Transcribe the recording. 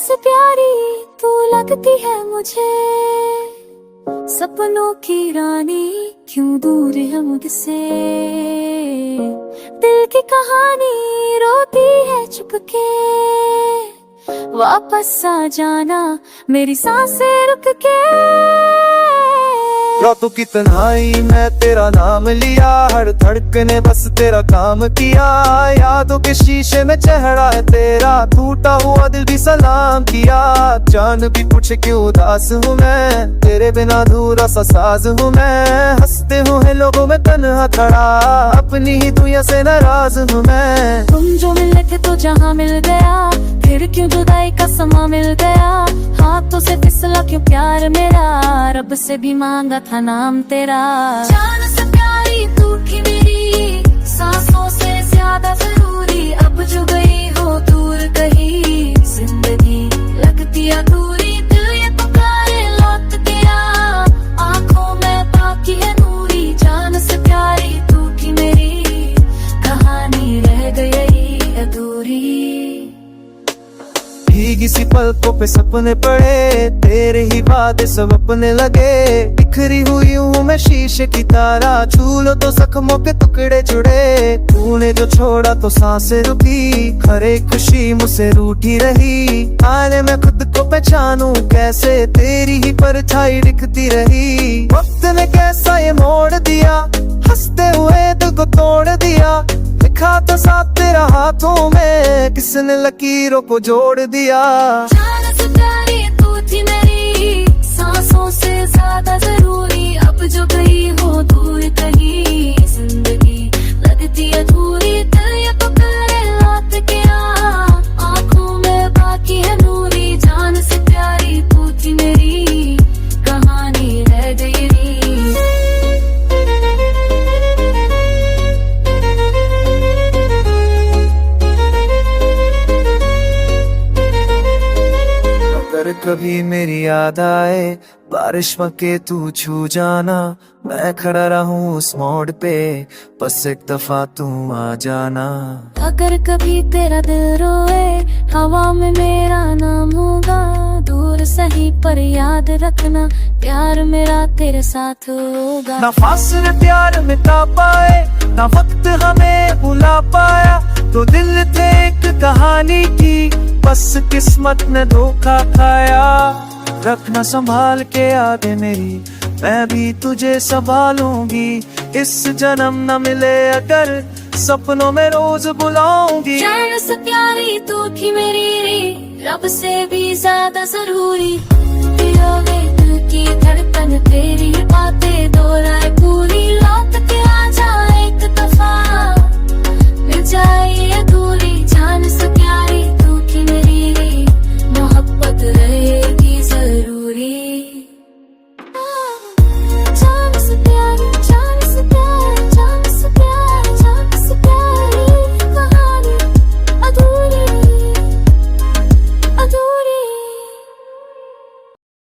से प्यारी तू लगती है मुझे, सपनों की रानी क्यों दूर है मुझसे। दिल की कहानी रोती है चुपके, वापस आ जाना मेरी सांसें रुक के। रातों की तन्हाई मैं तेरा नाम लिया, हर धड़कन ने बस तेरा काम किया। यादों के शीशे में चेहरा है तेरा, टूटा हुआ दिल भी सलाम किया। जान भी पूछे क्यों उदास हूँ मैं, तेरे बिना अधूरा सा साज हूँ मैं। हंसते हुए लोगों में तन्हा खड़ा, अपनी ही दुनिया से नाराज हूँ मैं। तुम जो मिले थे तो जहाँ मिल गया, फिर क्यों जुदाई का समा मिल गया। हाथों से फिसला क्यों प्यार मेरा, रब से भी मांगा था नाम तेरा। जान से प्यारी तू थी मेरी, सांसों से ज्यादा जरूरी। अब जो गई हो दूर कहीं, जिंदगी लगती अधूरी। दिल ये पुकारे लौट के आ, आंखों में बाकी है नूरी। जान से प्यारी तू थी मेरी, कहानी रह गई अधूरी। भीगी सी पलकों पे सपने पड़े, तेरे ही वादे सब अपने लगे। बिखरी हुई हूँ मैं शीशे की तारा, छू लो तो जख्मों के टुकड़े जुड़े। तूने जो छोड़ा तो सांसें रुकी, हरे खुशी मुझसे रूठी रही। आने में खुद को पहचानूं कैसे, तेरी ही परछाई दिखती रही। वक्त ने कैसा ये मोड़ दिया, हंसते हुए दिल को तोड़ दिया। लिखा तो साथ तेरा हाथों में, किसने लकीरों को जोड़ दिया। जान से प्यारी तू थी मेरी, सांसों से ज्यादा जरूरी। अब जो गई हो दूर कहीं, जिंदगी लगती अधूरी। दिल ये पुकारे लौट के आ, आंखों में बाकी है नूरी। जान से प्यारी तू थी मेरी, कहानी रह गई री। अगर कभी मेरी याद आए, बारिश में के तू छू जाना। मैं खड़ा रहूं उस मोड़ पे, बस एक दफा तू आ जाना। अगर कभी तेरा दिल रोए, हवा में मेरा नाम होगा। दूर सही पर याद रखना, प्यार मेरा तेरे साथ होगा। ना फासले प्यार मिटा पाए, ना वक्त हमें भुला पाया। तो दिल थे एक कहानी की, बस किस्मत ने धोखा खाया। रखना संभाल के आगे मेरी, मैं भी तुझे संभालूंगी। इस जन्म न मिले अगर, सपनों में रोज बुलाऊंगी। जान से प्यारी तू थी मेरी, रब से भी ज्यादा जरूरी। तेरा दिल की धड़कन, तेरी बातें दोहराए पूरी।